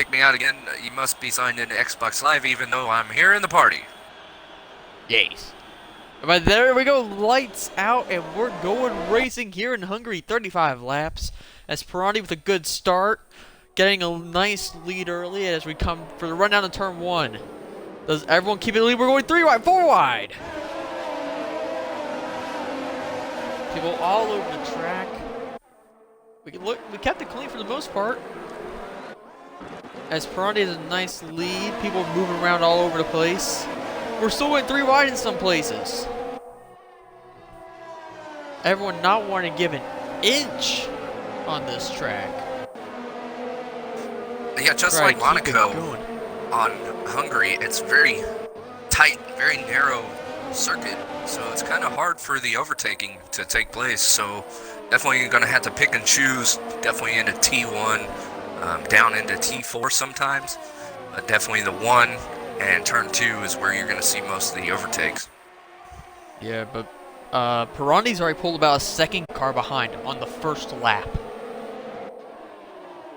kick me out again. You must be signed into Xbox Live even though I'm here in the party. Yes. But there we go, lights out, and we're going racing here in Hungary. 35 laps. As Pirani with a good start, getting a nice lead early as we come for the run down to turn 1. Does everyone keep it lead? We're going 3 wide, 4 wide. People all over the track. We kept it clean for the most part. As Pirani has a nice lead, people moving around all over the place. We're still going 3 wide in some places. Everyone not wanting to give an inch on this track. Yeah, just like Monaco on Hungary, it's very tight, very narrow circuit, so it's kind of hard for the overtaking to take place. So definitely going to have to pick and choose, definitely into T1, down into T4 sometimes, but definitely the 1 and turn 2 is where you're going to see most of the overtakes. Yeah, but Pirani's already pulled about a second car behind on the first lap.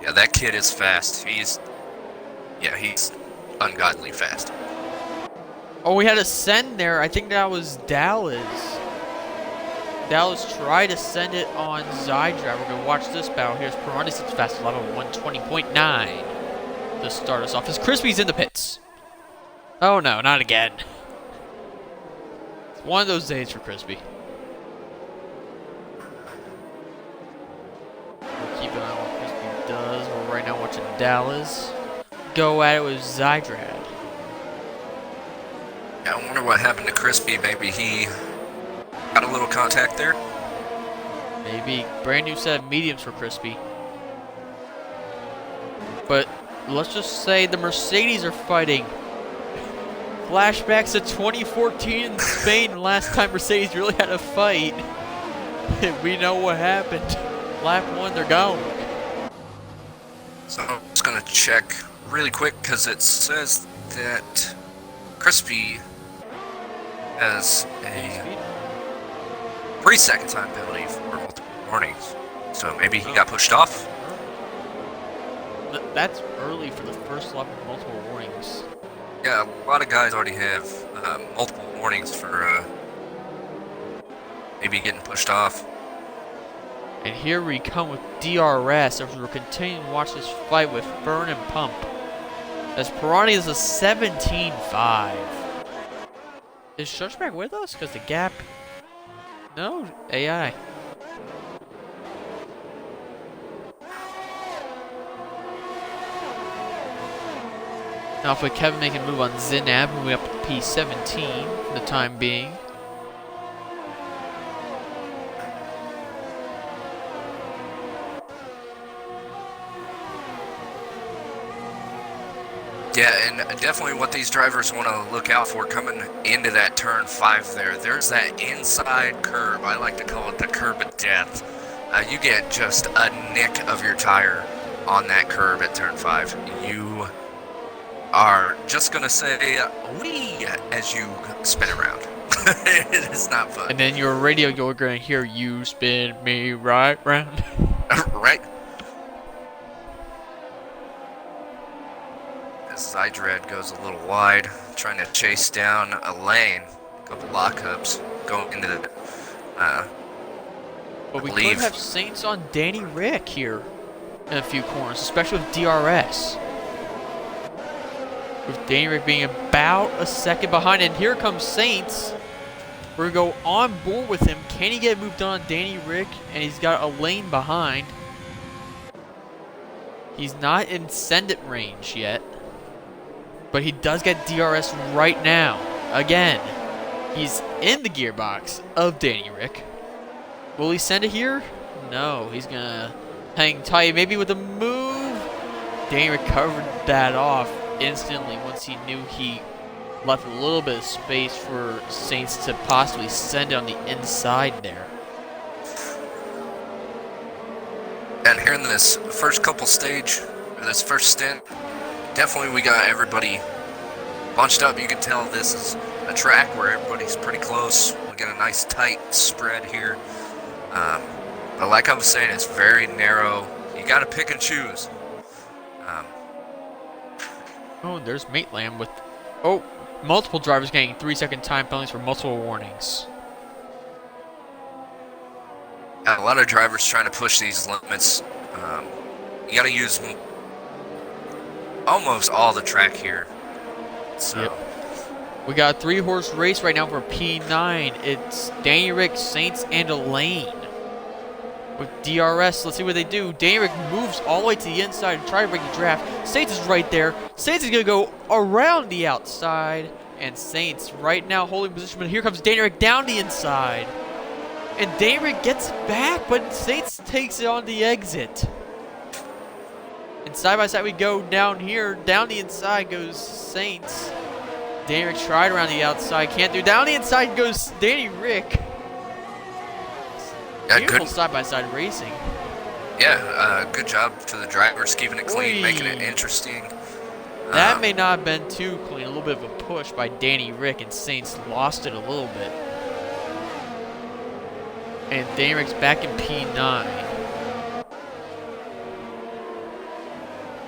Yeah, that kid is fast. He's ungodly fast. Oh, we had a send there. I think that was Dallas. Dallas tried to send it on Zydra. We're going to watch this battle. Here's Pirani sits fast level 120.9 to start us off. As Krispy's in the pits. Oh no, not again. It's one of those days for Krispy. We'll keep an eye on what Krispy does. We're right now watching Dallas go at it with Zydrad. Yeah, I wonder what happened to Krispy. Maybe he got a little contact there. Maybe brand new set of mediums for Krispy. But let's just say the Mercedes are fighting. Flashbacks to 2014 in Spain, last time Mercedes really had a fight. We know what happened. Lap 1, they're gone. So I'm just going to check really quick because it says that Krispy has a 3-second time penalty for multiple warnings. So maybe he got pushed off? That's early for the first lap of multiple warnings. Yeah, a lot of guys already have multiple warnings for maybe getting pushed off. And here we come with DRS as we're continuing to watch this fight with Fern and Pump. As Pirani is a 17.5. Is Shushback with us? Because the gap... No, AI. Now if we Kevin making a move on Zinab, moving up to P17 for the time being. Yeah, and definitely what these drivers want to look out for coming into that turn 5 there. There's that inside curb. I like to call it the curb of death. You get just a nick of your tire on that curb at turn 5. You are just going to say, wee, as you spin around. It is not fun. And then your radio, you're going to hear, you spin me right round. Right? Zydred goes a little wide, trying to chase down a lane. A couple lockups going into the, but we could have Saints on Danny Rick here in a few corners, especially with DRS. With Danny Rick being about a second behind, and here comes Saints. We're going to go on board with him. Can he get moved on Danny Rick? And he's got a lane behind. He's not in send-it range yet. But he does get DRS right now. Again, he's in the gearbox of Danny Rick. Will he send it here? No, he's going to hang tight. Maybe with a move. Danny Rick covered that off instantly once he knew he left a little bit of space for Saints to possibly send it on the inside there. And here in this first couple stage, or this first stint, definitely we got everybody bunched up. You can tell this is a track where everybody's pretty close. We got a nice tight spread here. But like I was saying, it's very narrow. You got to pick and choose. Oh, there's Maitland with... Oh, multiple drivers getting 3-second time penalties for multiple warnings. A lot of drivers trying to push these limits. You got to use almost all the track here. So. Yep. We got a 3-horse race right now for P9. It's Danny Rick, Saints, and Elaine. With DRS, let's see what they do. Danny Rick moves all the way to the inside and try to break the draft. Saints is right there. Saints is going to go around the outside. And Saints right now holding position. But here comes Danny Rick down the inside. And Danny Rick gets back, but Saints takes it on the exit. And side by side we go down here. Down the inside goes Saints. Danny Rick tried around the outside. Can't do. Down the inside goes Danny Rick. Beautiful side-by-side racing. Yeah, good job to the drivers, keeping it clean, making it interesting. That may not have been too clean. A little bit of a push by Danny Rick, and Saints lost it a little bit. And Danny Rick's back in P9.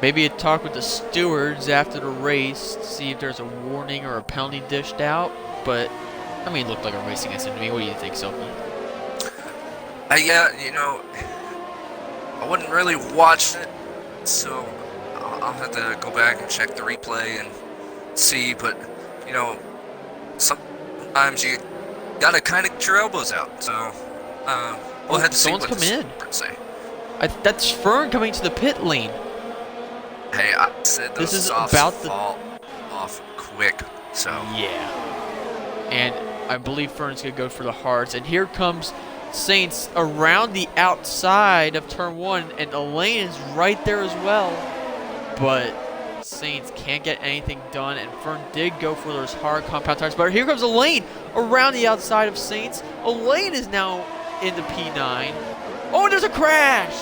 Maybe a talk with the stewards after the race to see if there's a warning or a penalty dished out. But, I mean, it looked like a racing incident to me. What do you think, Sophie? Yeah, you know, I wouldn't really watch it, so I'll have to go back and check the replay and see, but, you know, sometimes you gotta kind of get your elbows out, so we'll have to see what the stewards say. That's Fern coming to the pit lane. Hey, I said those softs fall off quick, so. Yeah. And I believe Fern's gonna go for the hards, and here comes Saints around the outside of turn 1, and Elaine is right there as well. But Saints can't get anything done, and Fern did go for those hard compound tires. But here comes Elaine around the outside of Saints. Elaine is now into P9. Oh, there's a crash!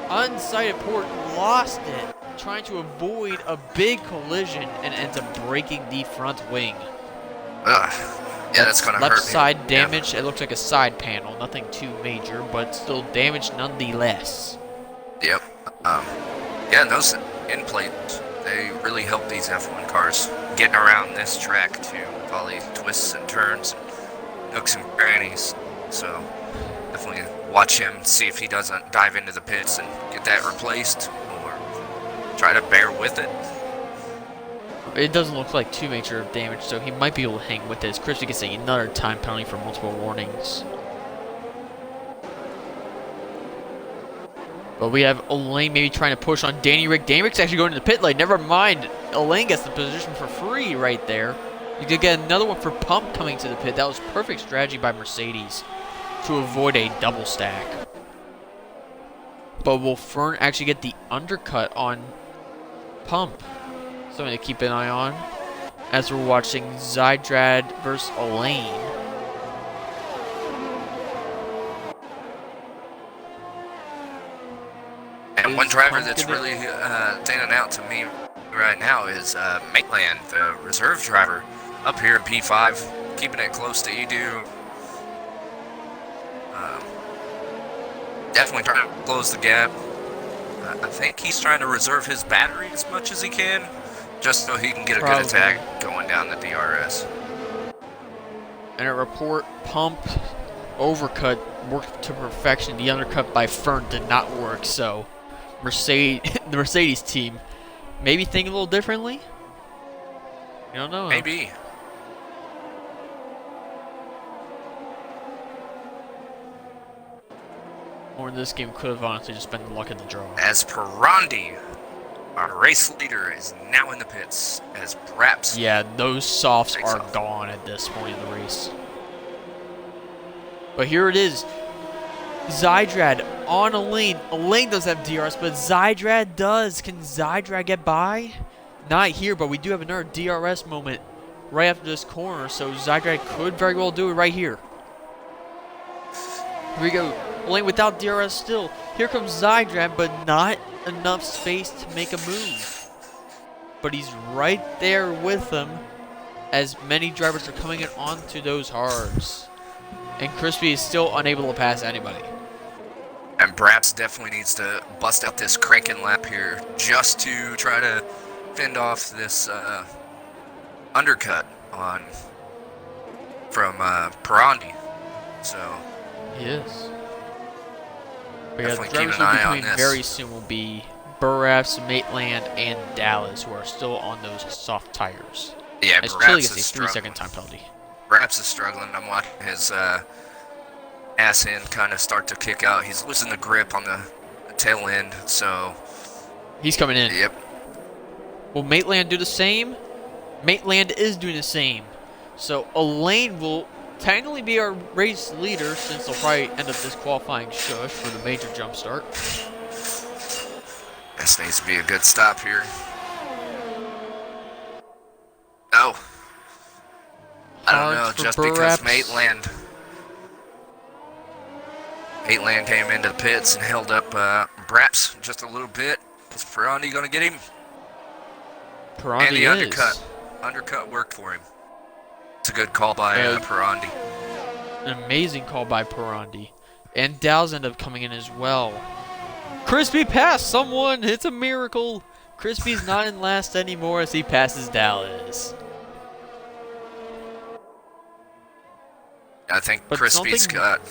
Unsighted port lost it, trying to avoid a big collision, and ends up breaking the front wing. Ugh. Yeah, that's gonna hurt. Left side damage. Yeah. It looks like a side panel. Nothing too major, but still damaged nonetheless. Yep. Yeah, those end plates, they really help these F1 cars getting around this track too, with all these twists and turns, and nooks and crannies. So definitely watch him, see if he doesn't dive into the pits and get that replaced, or try to bear with it. It doesn't look like too major damage, so he might be able to hang with this. Krispy gets another time penalty for multiple warnings. But we have Elaine maybe trying to push on Danny Rick. Danny Rick's actually going to the pit lane. Never mind. Elaine gets the position for free right there. You could get another one for Pump coming to the pit. That was perfect strategy by Mercedes to avoid a double stack. But will Fern actually get the undercut on Pump? Something to keep an eye on as we're watching Zydrad versus Elaine. And one driver that's really standing out to me right now is Maitland, the reserve driver, up here in P5, keeping it close to Edu. Definitely trying to close the gap. I think he's trying to reserve his battery as much as he can, just so he can get a good attack going down the DRS. And a report, Pump overcut worked to perfection. The undercut by Fern did not work, so the Mercedes team maybe think a little differently? You don't know. Maybe. Or in this game could have honestly just been the luck of the draw. As Perandi, our race leader, is now in the pits, as Braps. Yeah, those softs are gone at this point in the race. But here it is. Zydrad on Elaine. Elaine doesn't have DRS, but Zydrad does. Can Zydrad get by? Not here, but we do have another DRS moment right after this corner, so Zydrad could very well do it right here. Here we go. Elaine without DRS still. Here comes Zydrad, but not enough space to make a move. But he's right there with them as many drivers are coming in onto those hards. And Krispy is still unable to pass anybody. And Braps definitely needs to bust out this cranking lap here just to try to fend off this undercut on from Pirandi. So Yes. But yeah, the definitely keep drivers an will be eye on coming this. very soon will be Burraps, Maitland, and Dallas, who are still on those soft tires. Yeah, As Chili Braps gets is a 3-second struggling. time penalty. Braps is struggling. I'm watching his ass end kind of start to kick out. He's losing the grip on the tail end. So He's coming in. yep. Will Maitland do the same? Maitland is doing the same. So Elaine will technically be our race leader, since they'll probably end up disqualifying Shush for the major jump start. This needs to be a good stop here. Oh. I don't know, just because Maitland came into the pits and held up Braps just a little bit. Is Pirandi going to get him? Pirandi and the is. undercut. Undercut worked for him. It's a good call by Pirandi. An amazing call by Pirandi. And Dow's end up coming in as well. Krispy passed someone! It's a miracle! Krispy's not in last anymore as he passes Dallas. I think But Krispy's got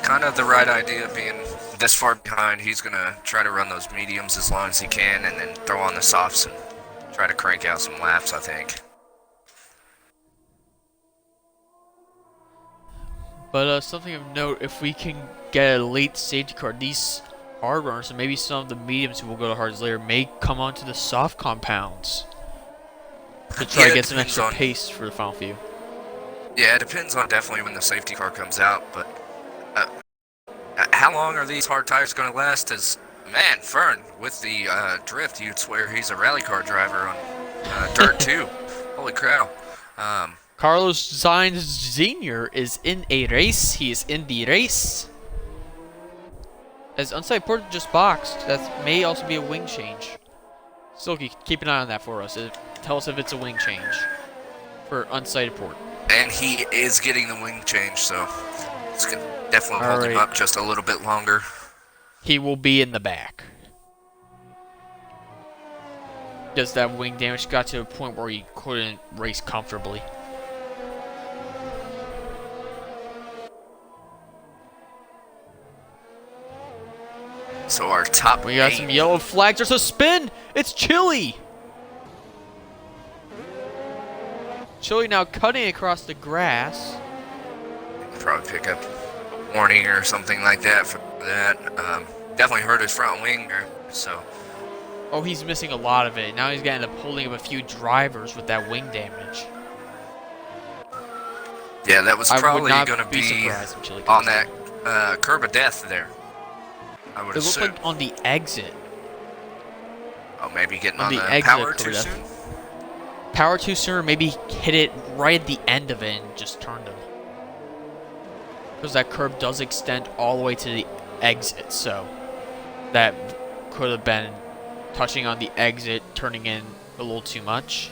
kind of the right idea being this far behind. He's going to try to run those mediums as long as he can and then throw on the softs and try to crank out some laps, I think. But something of note, if we can get a late safety car, these hard runners and maybe some of the mediums who will go to hards later may come onto the soft compounds to try to get some extra pace for the final few. Yeah, it depends on definitely when the safety car comes out, but how long are these hard tires going to last? As man, Fern, with the drift, you'd swear he's a rally car driver on dirt too. Holy cow. Carlos Sainz Sr. is in a race. He is in the race. As unsighted port just boxed, that may also be a wing change. Silky, keep an eye on that for us. Tell us if it's a wing change for unsighted port. And he is getting the wing change, so it's going to definitely hold him up just a little bit longer. He will be in the back. Just that wing damage got to a point where he couldn't race comfortably. So our top We got some yellow flags. There's a spin. It's Chili. Chili now cutting across the grass. Probably pick up a warning or something like that for that. Definitely hurt his front wing there. So. Oh, he's missing a lot of it. Now he's going to end up holding up a few drivers with that wing damage. Yeah, that was probably going to be on that curb of death there. I would assume. It looked like on the exit. Oh, maybe getting on the power too soon? Power too soon, or maybe hit it right at the end of it and just turned him. Because that curb does extend all the way to the exit, so that could have been touching on the exit, turning in a little too much.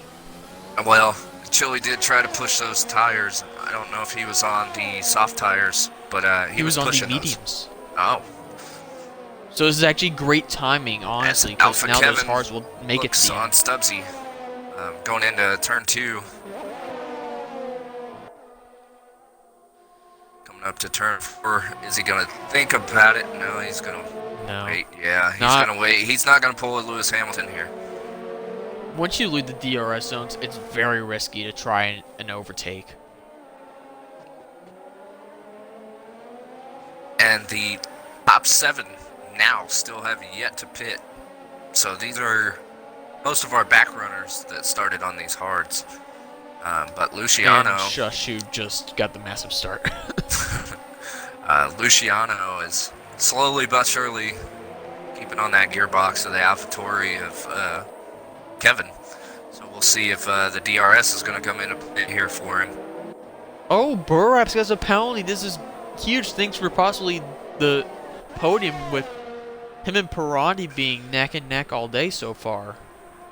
Well, Chili did try to push those tires. I don't know if he was on the soft tires, but he was on pushing the mediums. Those. Oh. So this is actually great timing, honestly, because now Kevin those cars will make it to the on end. Stubbsy, going into turn 2. Coming up to turn 4. Is he going to think about it? No, he's going to wait. Yeah, he's going to wait. He's not going to pull a Lewis Hamilton here. Once you leave the DRS zones, it's very risky to try and overtake. And the top 7 now still have yet to pit. So these are most of our back runners that started on these hards. But Luciano... And Shushu just got the massive start. Luciano is slowly but surely keeping on that gearbox of the AlphaTauri of Kevin. So we'll see if the DRS is going to come in a bit here for him. Oh, Burraps gets a penalty. This is huge things for possibly the podium with him and Pirandi being neck and neck all day so far.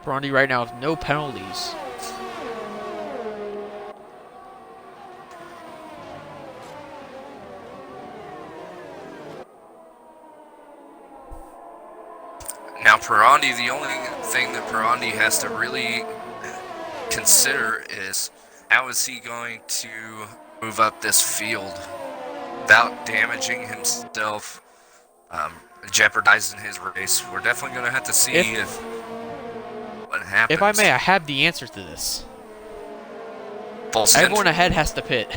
Pirandi right now with no penalties. Now Pirandi, the only thing that Pirandi has to really consider is how is he going to move up this field without damaging himself, jeopardizing his race. We're definitely going to have to see what happens. If I may, I have the answer to this. Full send? Everyone ahead has to pit.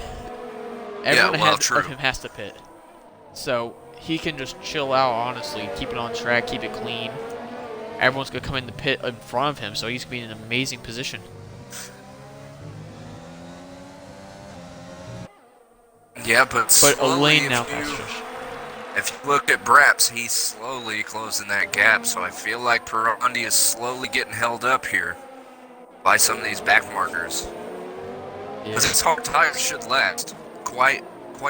Everyone ahead true. of him has to pit. So he can just chill out, honestly, keep it on track, keep it clean. Everyone's going to come in the pit in front of him, so he's going to be in an amazing position. Yeah, but Elaine now if you look at Braps, he's slowly closing that gap, so I feel like Pirandi is slowly getting held up here by some of these back markers. Because his hard tires should last quite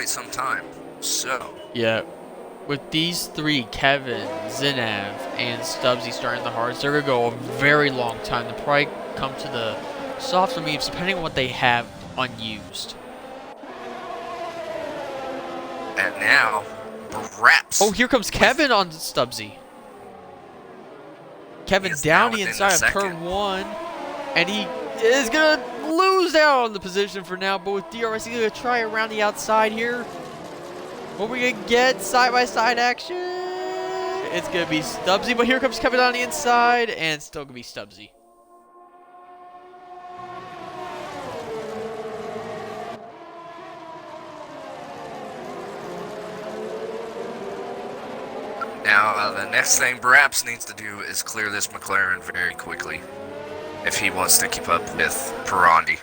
some time. So yeah, with these three, Kevin, Zinav, and Stubbsy starting the hards, they're gonna go a very long time. They'll probably come to the softer mediums depending on what they have unused. And now, Braps. Oh, here comes Kevin on Stubbsy. Kevin down the inside of turn 1, and he is gonna lose out on the position for now. But with DRS, he's gonna try around the outside here. What we gonna get? Side-by-side action. It's gonna be Stubbsy, but here comes Kevin on the inside, and it's still gonna be Stubbsy. Now, the next thing Braps needs to do is clear this McLaren very quickly if he wants to keep up with Pirandi.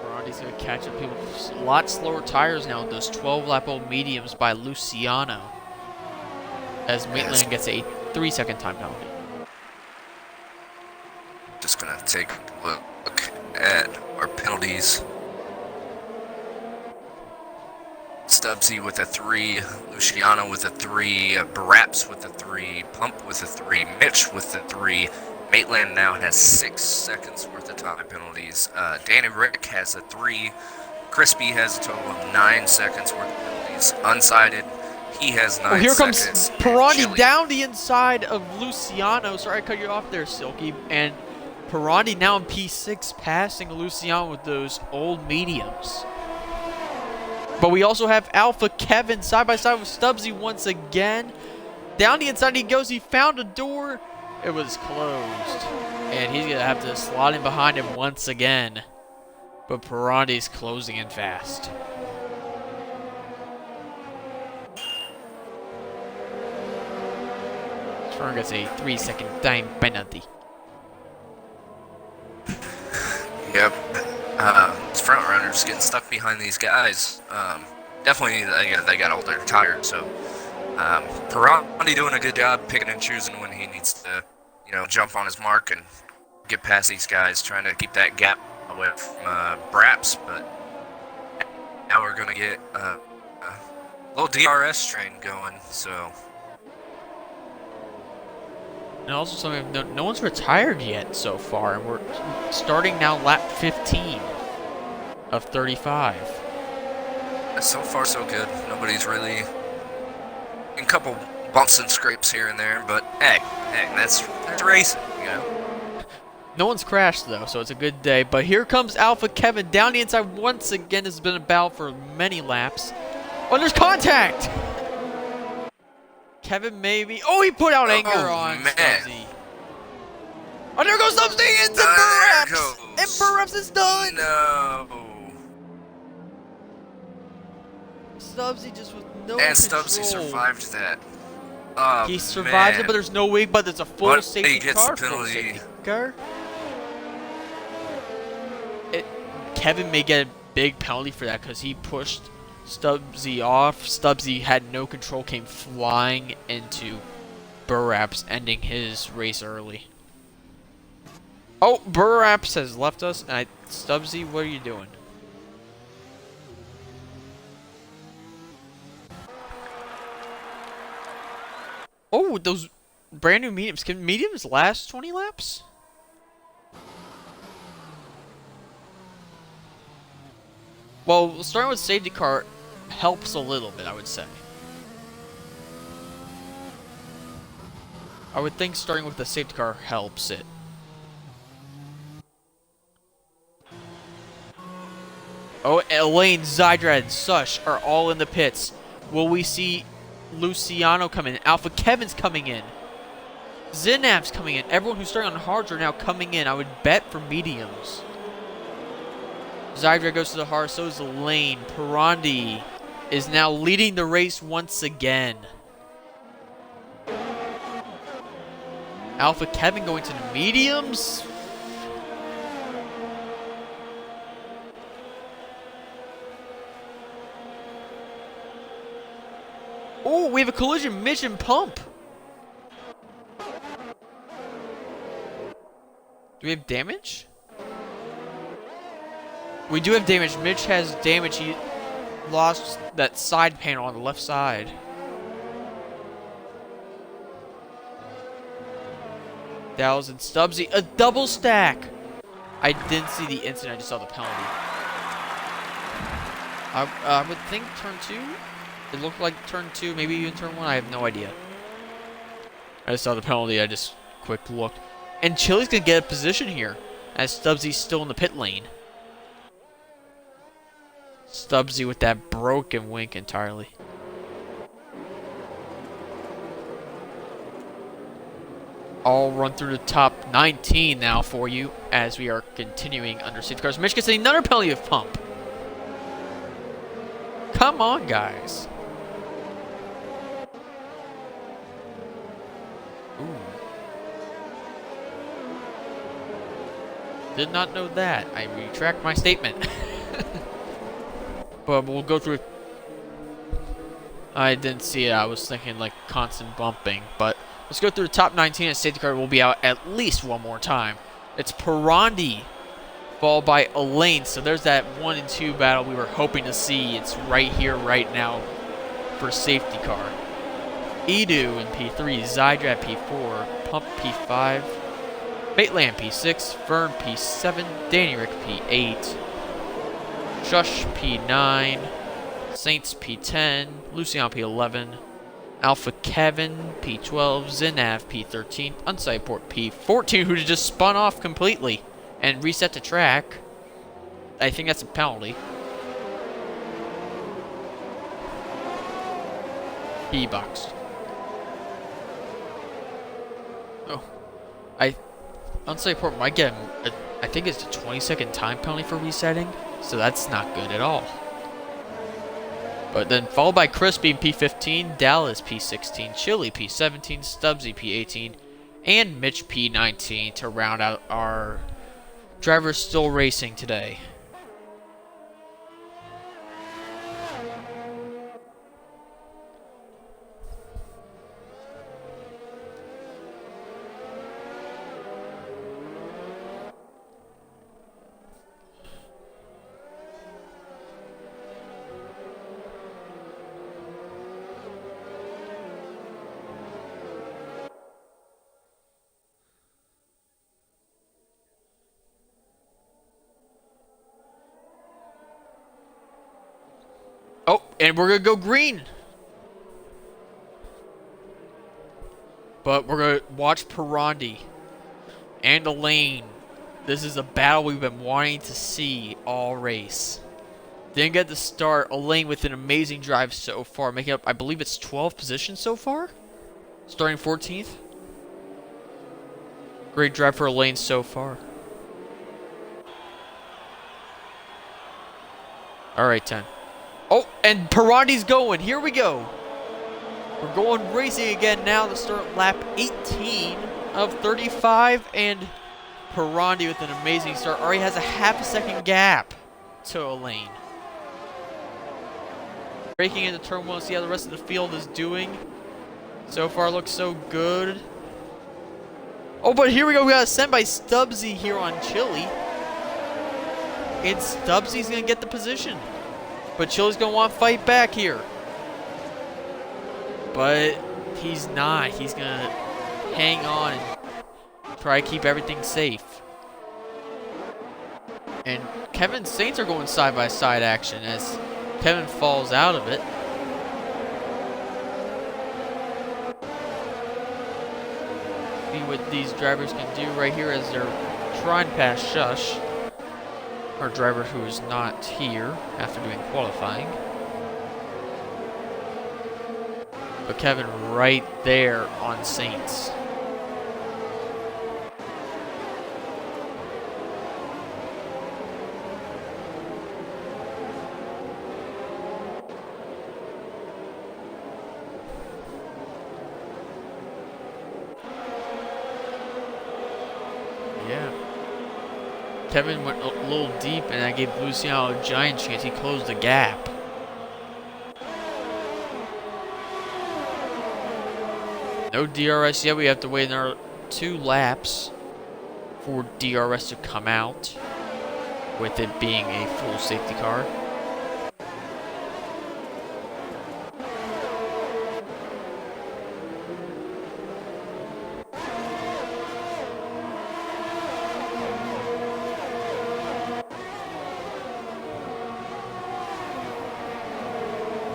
Pirandi's going to catch up people. A lot slower tires now with those 12-lap-old mediums by Luciano, as Maitland gets a 3-second time penalty. Just going to take a look at our penalties. Stubbsy with a 3, Luciano with a 3, Braps with a 3, Pump with a 3, Mitch with a 3. Maitland now has 6 seconds worth of time penalties. Danny Rick has a 3. Krispy has a total of 9 seconds worth of penalties. Unsided, he has 9 here seconds. Comes Pirandi down the inside of Luciano. Sorry I cut you off there, Silky. And Pirandi now in P6, passing Luciano with those old mediums. But we also have Alpha Kevin side by side with Stubbsy once again. Down the inside he goes. He found a door. It was closed. And he's going to have to slot in behind him once again. But Pirandi's closing in fast. Turn gets a 3-second time penalty. Yep. These front runners getting stuck behind these guys. Definitely, they got older tires, so Pirandi doing a good job picking and choosing when he needs to, jump on his mark and get past these guys, trying to keep that gap away from Braps. But now we're gonna get a little DRS train going. So. And also something, no one's retired yet so far, and we're starting now lap 15 of 35. So far, so good. Nobody's really a couple bumps and scrapes here and there, but hey, that's racing, No one's crashed though, so it's a good day. But here comes Alpha Kevin down the inside once again. Has been a battle for many laps. Oh, there's contact. Kevin maybe. Oh, he put out anger on Stubbsy. Oh, there goes Stubbsy into Braps. And Braps is done. No. Stubbsy just with no And control. Stubbsy survived that. He survives it, but there's no way. But it's a full safety car. Full safety car. Kevin may get a big penalty for that because he pushed Stubbsy off. Stubbsy had no control, came flying into Braps, ending his race early. Oh, Braps has left us, and Stubbsy, what are you doing? Oh, those brand new mediums. Can mediums last 20 laps? Well, starting with safety car helps a little bit, I would say. I would think starting with the safety car helps it. Oh, Elaine, Zydra, and Sush are all in the pits. Will we see Luciano come in? Alpha Kevin's coming in. Zinav's coming in. Everyone who's starting on hards are now coming in. I would bet for mediums. Zydra goes to the hard, so is Elaine. Pirandi is now leading the race once again. Alpha Kevin going to the mediums. Oh, we have a collision. Mitch and Pump. Do we have damage? We do have damage. Mitch has damage. He lost that side panel on the left side. Dallas and Stubbsy. A double stack. I didn't see the incident. I just saw the penalty. I would think turn 2. It looked like turn 2, maybe even turn 1. I have no idea. I just saw the penalty. I just quick looked. And Chili's going to get a position here as Stubbsy's still in the pit lane. Stubbsy with that broken wink entirely. I'll run through the top 19 now for you as we are continuing under safety cars. Mitch gets another penalty of Pump. Come on, guys. Ooh. Did not know that. I retract my statement. But we'll go through. I didn't see it. I was thinking like constant bumping. But let's go through the top 19 and safety car will be out at least one more time. It's Pirandi followed by Elaine. So there's that 1 and 2 battle we were hoping to see. It's right here, right now for safety car. Edu in P3, Zydra at P4, Pump P5, Baitland P6, Fern P7, Danny Rick P8, Shush P9, Saints P10, Lucian P11, Alpha Kevin P12, Zinav P13, Unsighted Port P14, who just spun off completely and reset the track. I think that's a penalty. He boxed. Oh, Unsighted Port might get I think it's a 20-second time penalty for resetting, so that's not good at all. But then followed by Krispy in P15, Dallas P16, Chili P17, Stubbsy P18, and Mitch P19 to round out our drivers still racing today. Oh, and we're going to go green. But we're going to watch Pirandi and Elaine. This is a battle we've been wanting to see all race. Didn't get the start. Elaine with an amazing drive so far. Making up, I believe it's 12 positions so far. Starting 14th. Great drive for Elaine so far. Alright, 10. Oh, and Pirandi's going. Here we go. We're going racing again now to start lap 18 of 35. And Pirandi with an amazing start. Already has a half a second gap to Elaine. Breaking into turn 1. See how the rest of the field is doing. So far looks so good. Oh, but here we go. We got sent by Stubbsy here on Chili. And Stubbsy's going to get the position. But Chili's going to want to fight back here. But he's not. He's going to hang on and try to keep everything safe. And Kevin's Saints are going side-by-side action as Kevin falls out of it. see what these drivers can do right here as they're trying to pass Shush, our driver who is not here after doing qualifying. But Kevin right there on Saints. Yeah. Kevin went a little deep, and that gave Luciano a giant chance. He closed the gap. No DRS yet. We have to wait another 2 laps for DRS to come out, with it being a full safety car.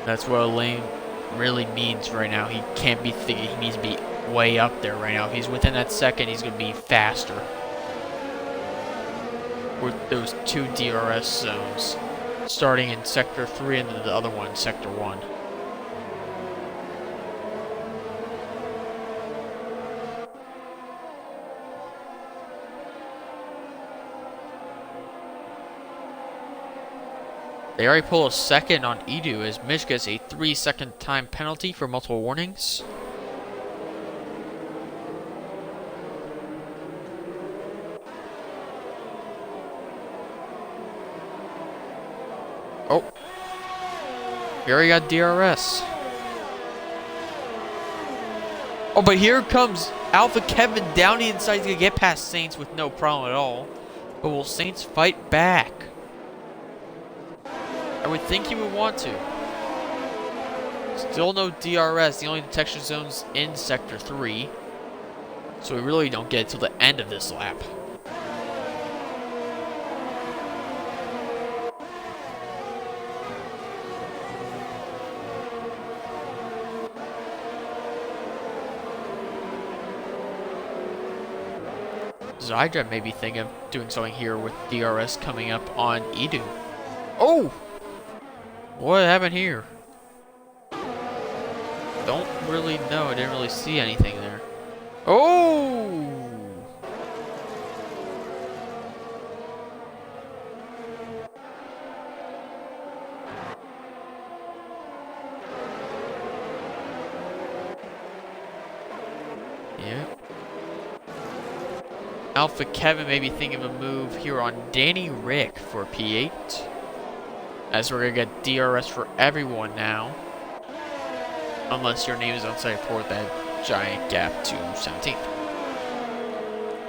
That's what a lane really means right now. He can't be thinking he needs to be way up there right now. If he's within that second, he's going to be faster. With those 2 DRS zones, starting in Sector 3 and then the other one, Sector 1. They already pull a second on Edu as Mitch gets a 3-second time penalty for multiple warnings. Oh. We already got DRS. Oh, but here comes Alpha Kevin down the inside. He's going to get past Saints with no problem at all. But will Saints fight back? I would think he would want to. Still no DRS. The only detection zone's in Sector 3. So we really don't get till the end of this lap. Zydra may be thinking of doing something here with DRS coming up on Edu. Oh! What happened here? Don't really know. I didn't really see anything there. Oh! Yeah. Alpha Kevin may be thinking of a move here on Danny Rick for P8. As we're going to get DRS for everyone now. Unless your name is on site for that giant gap to 17th.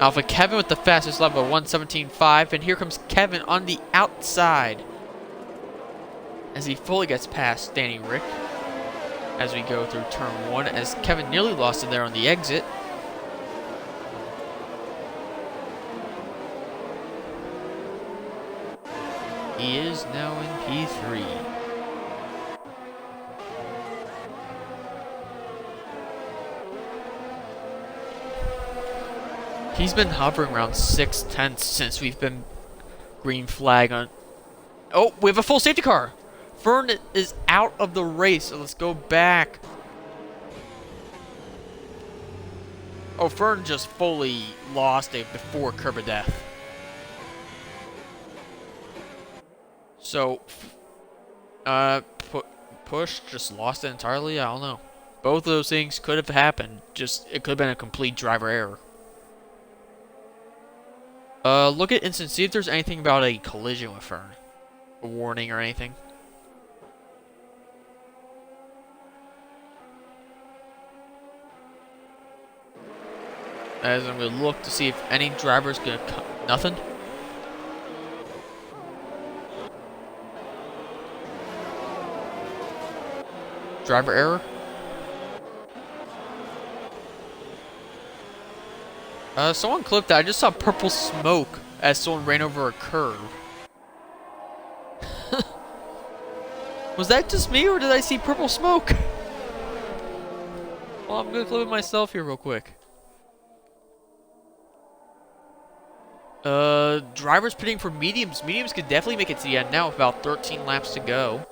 Alpha Kevin with the fastest lap of 1:17.5. And here comes Kevin on the outside. As he fully gets past Danny Rick. As we go through turn 1. As Kevin nearly lost it there on the exit. He is now in P3. He's been hovering around 6/10 since we've been green flag on. Oh, we have a full safety car. Fern is out of the race, so let's go back. Oh, Fern just fully lost it before curb of death. So, Push just lost it entirely? I don't know. Both of those things could have happened. Just, it could have been a complete driver error. Look at instant, see if there's anything about a collision with Fern. A warning or anything. As I'm going to look to see if any driver's going to come. Nothing? Driver error? Someone clipped that. I just saw purple smoke as someone ran over a curve. Was that just me, or did I see purple smoke? Well, I'm gonna clip it myself here real quick. Drivers pitting for mediums. Mediums could definitely make it to the end now with about 13 laps to go.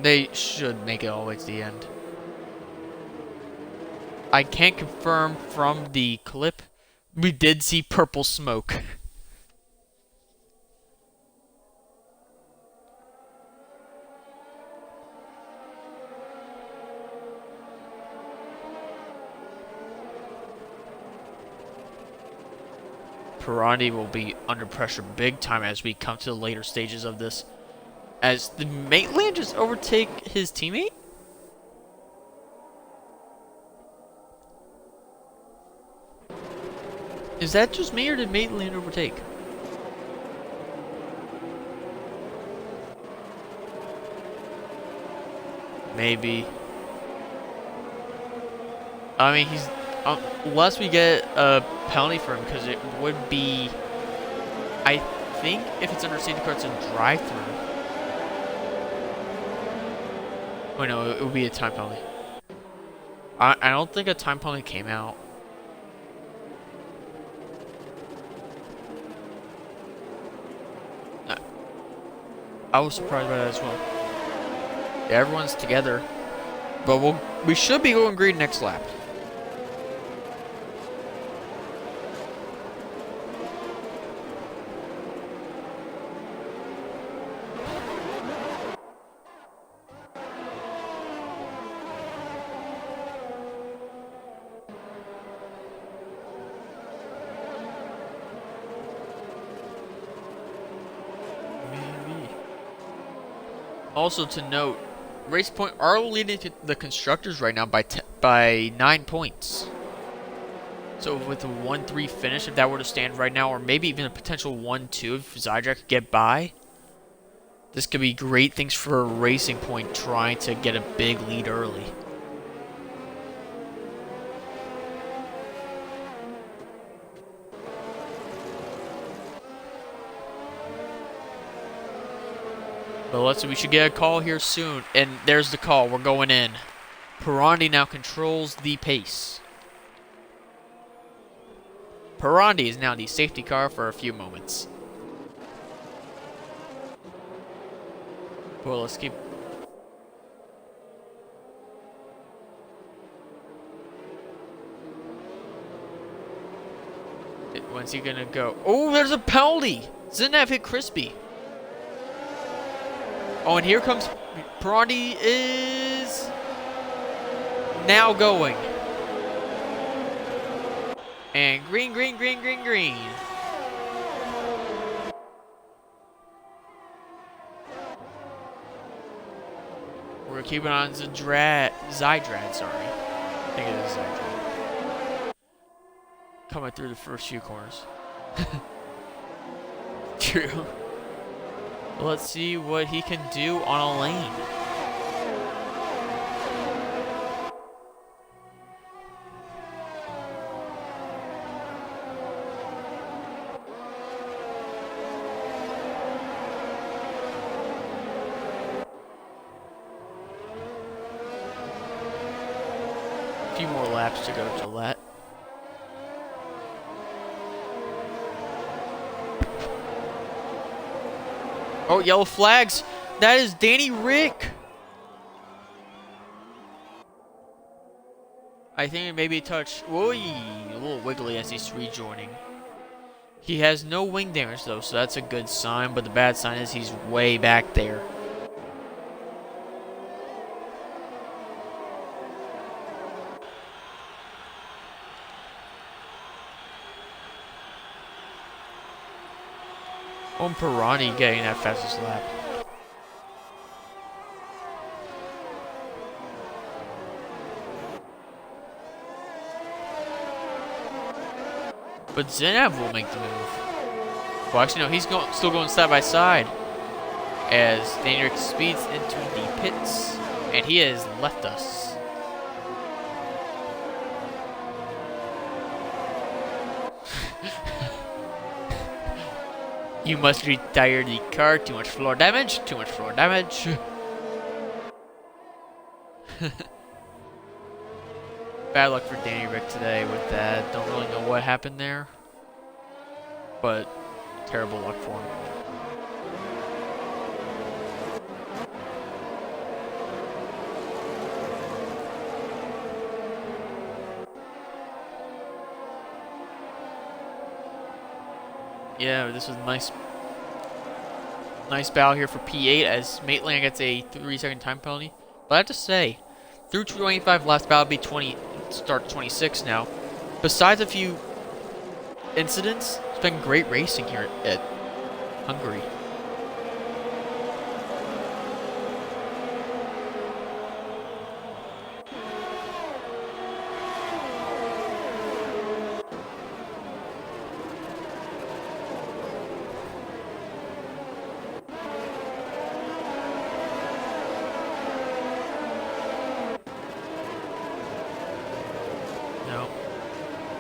They should make it all the way to the end. I can't confirm from the clip. We did see purple smoke. Pirani will be under pressure big time as we come to the later stages of this. As the Maitland just overtake his teammate? Is that just me or did Maitland overtake? Maybe. I mean, he's... unless we get a penalty for him, because it would be... I think if it's under safety car, it's a drive-through. Oh no, it would be a time penalty. I don't think a time penalty came out. I was surprised by that as well. Yeah, everyone's together. But we should be going green next lap. Also to note, Race Point are leading to the constructors right now by 9 points. So with a 1-3 finish, if that were to stand right now, or maybe even a potential 1-2 if Zydrak could get by, this could be great things for Racing Point trying to get a big lead early. But let's see, we should get a call here soon. And there's the call. We're going in. Pirani now controls the pace. Pirani is now the safety car for a few moments. Well, let's keep... When's he gonna go? Oh, there's a penalty! Zinev hit Krispy. Oh, and here comes... Pirani is... now going. And green, green, green, green, green. We're keeping on Zydrad, sorry. I think it is Zydrad. Coming through the first few corners. True. Let's see what he can do on a lane. A few more laps to go till that. Oh, yellow flags. That is Danny Rick. I think it may be a touch. Oy, a little wiggly as he's rejoining. He has no wing damage though, so that's a good sign. But the bad sign is he's way back there. Pirani getting that fastest lap. But Zenev will make the move. Well, actually, no, he's still going side by side as Danny Rick speeds into the pits, and he has left us. You must retire the car. Too much floor damage. Too much floor damage. Bad luck for Danny Rick today with that. Don't really know what happened there, but terrible luck for him. Yeah, this was nice battle here for P8 as Maitland gets a 3-second time penalty. But I have to say, through 25 last battle be 20, start 26 now. Besides a few incidents, it's been great racing here at Hungary.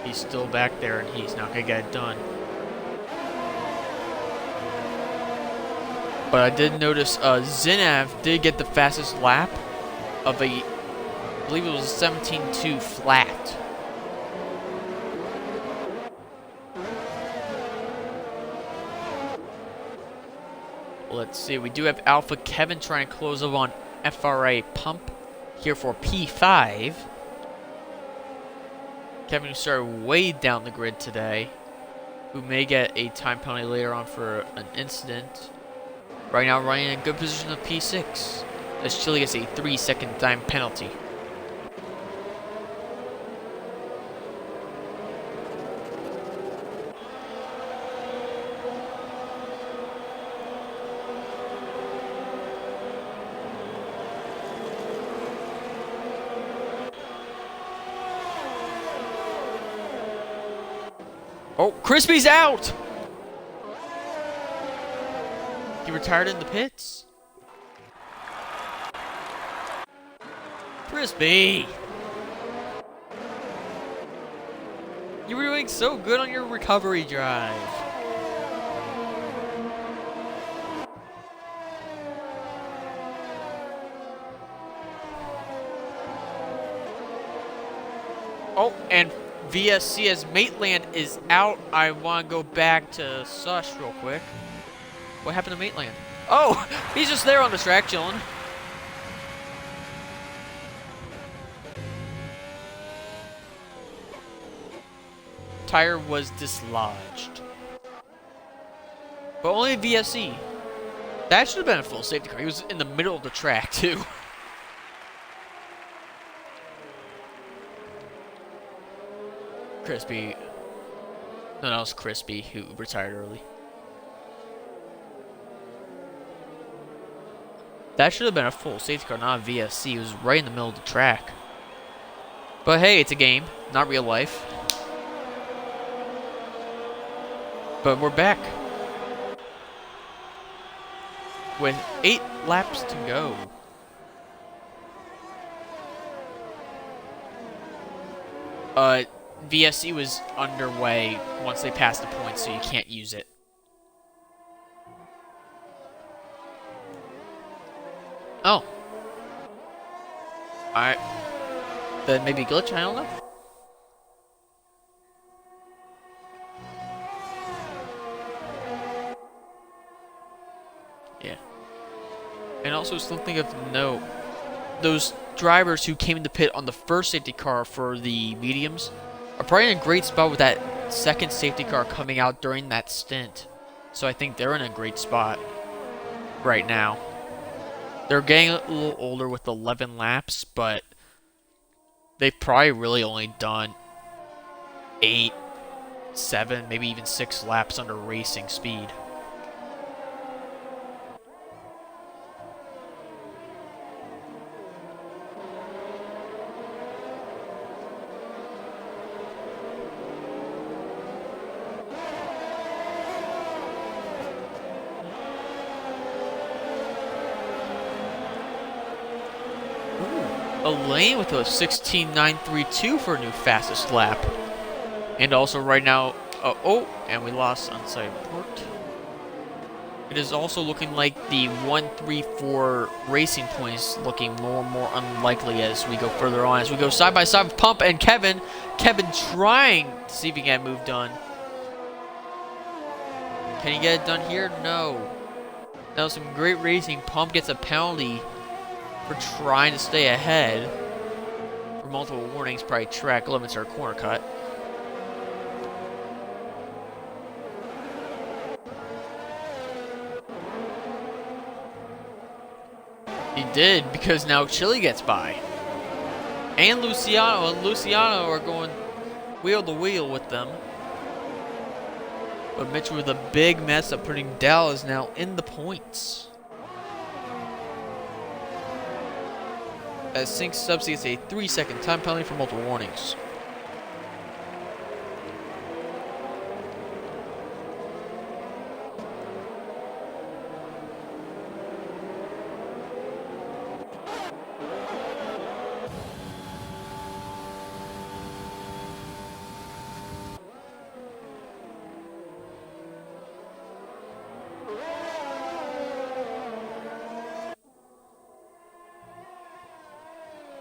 He's still back there, and he's not going to get it done. But I did notice Zenev did get the fastest lap of I believe it was a 17.2 flat. Let's see, we do have Alpha Kevin trying to close up on FRA Pump here for P5. Kevin, who started way down the grid today, who may get a time penalty later on for an incident. Right now running in a good position of P6, as Chile gets a 3-second time penalty. Oh, Krispy's out! He retired in the pits. Krispy! You were doing so good on your recovery drive. Oh, and VSC as Maitland is out. I want to go back to Sush real quick. What happened to Maitland? Oh, he's just there on the track chilling. Tire was dislodged. But only VSC. That should have been a full safety car. He was in the middle of the track too. Krispy. No, that was Krispy who retired early. That should have been a full safety car, not a VSC. It was right in the middle of the track. But hey, it's a game, not real life. But we're back. With 8 laps to go. VSC was underway once they passed the point, so you can't use it. Oh. Alright. Then maybe glitch, I don't know. Yeah. And also something of note. Those drivers who came into pit on the first safety car for the mediums are probably in a great spot with that second safety car coming out during that stint. So I think they're in a great spot right now. They're getting a little older with 11 laps, but they've probably really only done 8, 7, maybe even 6 laps under racing speed. Elaine with a 16.932 for a new fastest lap. And also right now, and we lost onside report. It is also looking like the 1-3-4 racing points looking more and more unlikely as we go further on. As we go side by side with Pump and Kevin. Kevin trying to see if he can get a move done. Can he get it done here? No. That was some great racing. Pump gets a penalty for trying to stay ahead. For multiple warnings, probably track limits or corner cut. He did, because now Chili gets by. And Luciano are going wheel to wheel with them. But Mitchell with a big mess up, putting Dallas now in the points. As Sync Subs gets a 3-second time penalty for multiple warnings.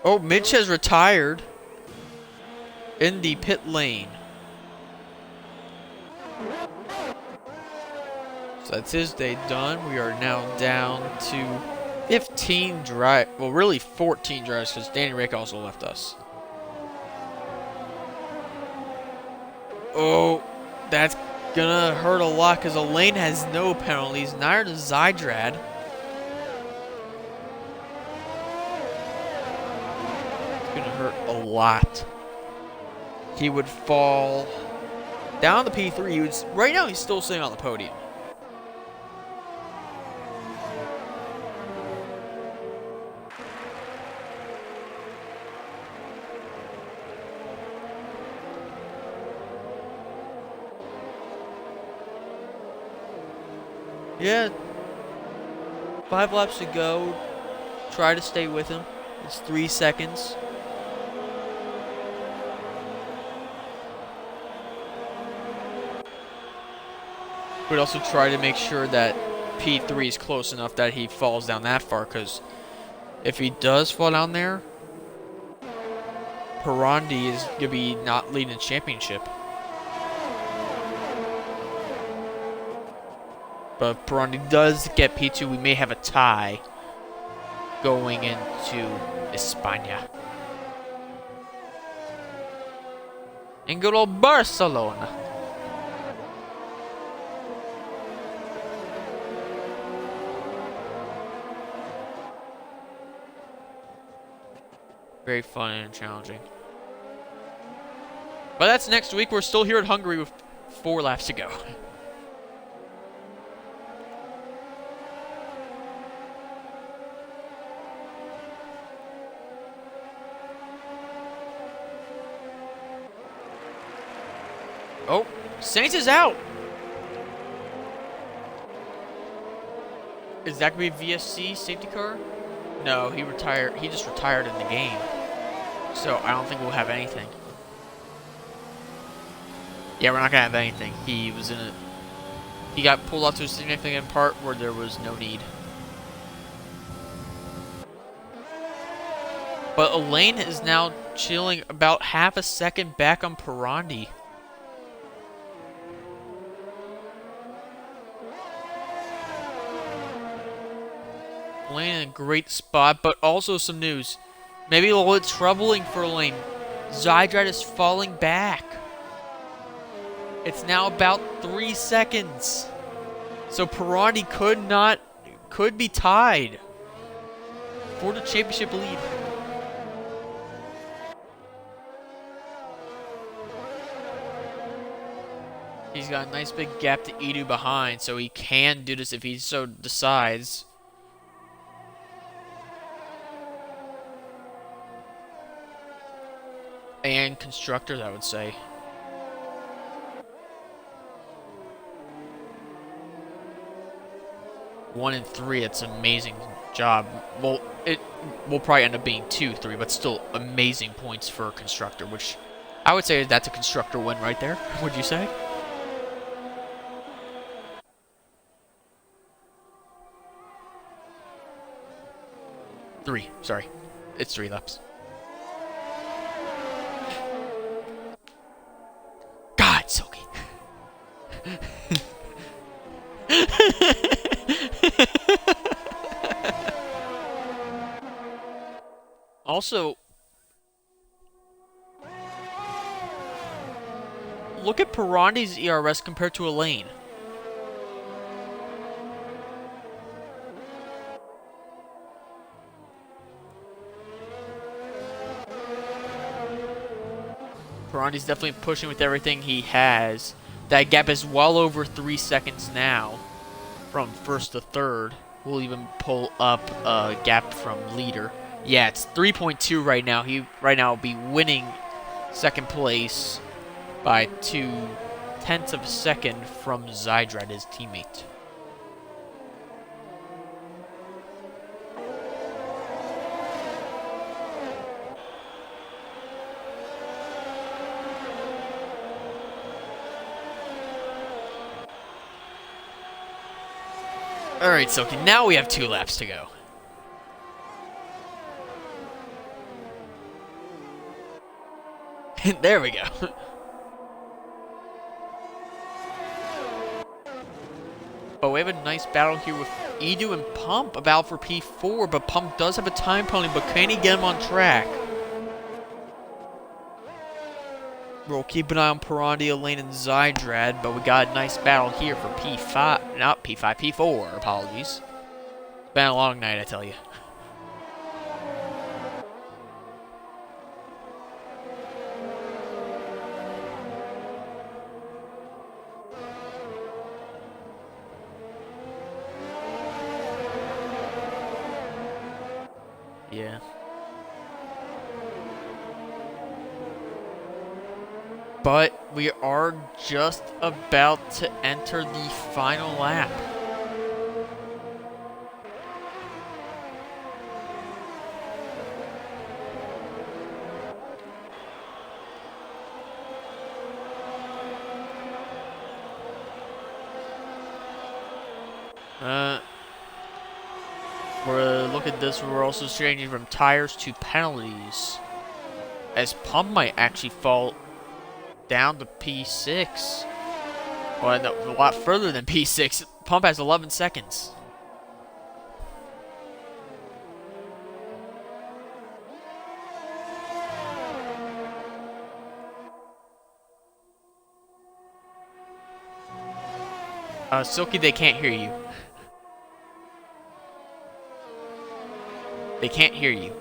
Oh, Mitch has retired in the pit lane. So that's his day done. We are now down to 15 drive. Well, really 14 drives because Danny Rick also left us. Oh, that's gonna hurt a lot because Elaine has no penalties. Neither does Zydrad. Hurt a lot. He would fall down to P3. He would, right now he's still sitting on the podium. Yeah. 5 laps to go. Try to stay with him. It's 3 seconds. Would also try to make sure that P3 is close enough that he falls down that far, because if he does fall down there, Pirandi is going to be not leading the championship. But if Pirandi does get P2, we may have a tie going into España. And good old Barcelona. Very fun and challenging. But that's next week. We're still here at Hungary with 4 laps to go. Oh, Saints is out. Is that going to be VSC safety car? No, he retired. He just retired in the game. So I don't think we'll have anything. Yeah, we're not gonna have anything. He was in it. He got pulled off to a significant part where there was no need. But Elaine is now chilling about half a second back on Pirandi. Elaine in a great spot, but also some news. Maybe a little bit troubling for Elaine. Zydrad is falling back. It's now about 3 seconds. So Pirandi could be tied for the championship lead. He's got a nice big gap to Edu behind, so he can do this if he so decides. And constructors, I would say. 1 and 3. It's an amazing job. Well, it will probably end up being 2-3, but still amazing points for a constructor, which I would say that's a constructor win right there. Would you say? Three. Sorry, it's 3 laps. God, Silky. Also, look at Pirandi's ERS compared to Elaine. Pirandi's definitely pushing with everything he has. That gap is well over 3 seconds now from first to third. We'll even pull up a gap from leader. Yeah, it's 3.2 right now. He right now will be winning second place by 0.2 of a second from Zydrad, his teammate. Alright, Silky, now we have 2 laps to go. There we go. But we have a nice battle here with Edu and Pump about for P4, but Pump does have a time penalty, but can he get him on track? We'll keep an eye on Pirandi, Elaine, and Zydrad, but we got a nice battle here for P5, not P5, P4, apologies. It's been a long night, I tell you. Yeah. But we are just about to enter the final lap. Look at this, we're also changing from tires to penalties. As Pump might actually fall down to P6. Well, no, a lot further than P6. Pump has 11 seconds. Silky, they can't hear you. They can't hear you.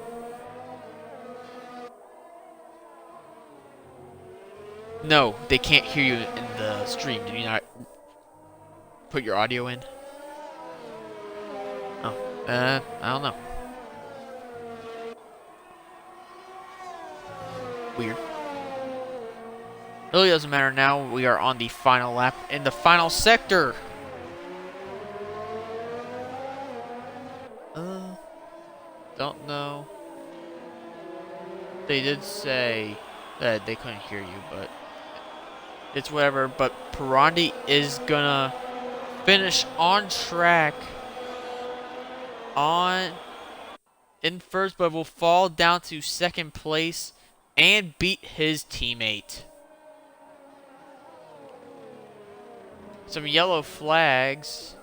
No, they can't hear you in the stream. Did you not put your audio in? Oh, I don't know. Weird. Really doesn't matter now. We are on the final lap in the final sector. Don't know. They did say that they couldn't hear you, but it's whatever. But Pirandi is gonna finish on track in first, but will fall down to second place and beat his teammate. Some yellow flags.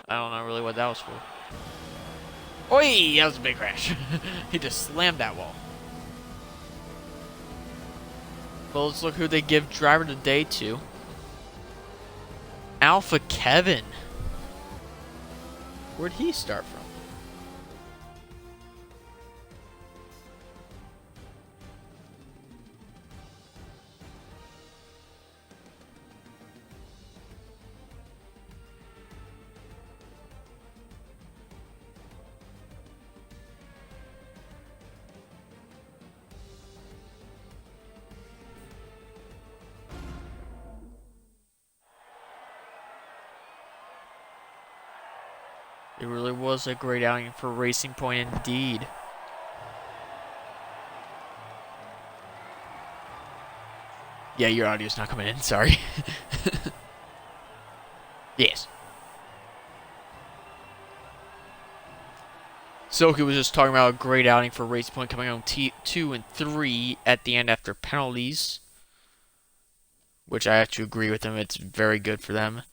I don't know really what that was for. Oi! That was a big crash. He just slammed that wall. Well, let's look who they give driver of the day to. Alpha Kevin. Where'd he start from? It really was a great outing for Racing Point indeed. Yeah, your audio's not coming in, sorry. Yes. Soki was just talking about a great outing for Racing Point, coming on T2 and 3 at the end after penalties. Which I have to agree with him, it's very good for them.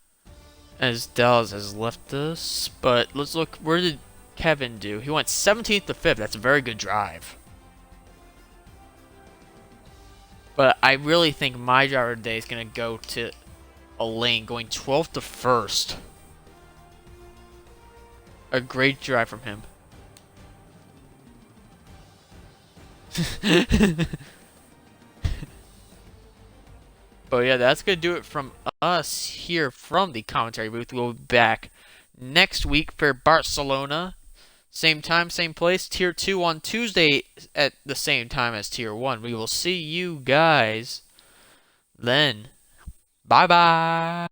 As Dallas has left us, but let's look, where did Kevin do? He went 17th to 5th, that's a very good drive. But I really think my driver today is going to go to a lane, going 12th to 1st. A great drive from him. But yeah, that's going to do it from us here from the commentary booth. We'll be back next week for Barcelona. Same time, same place. Tier 2 on Tuesday at the same time as Tier 1. We will see you guys then. Bye-bye.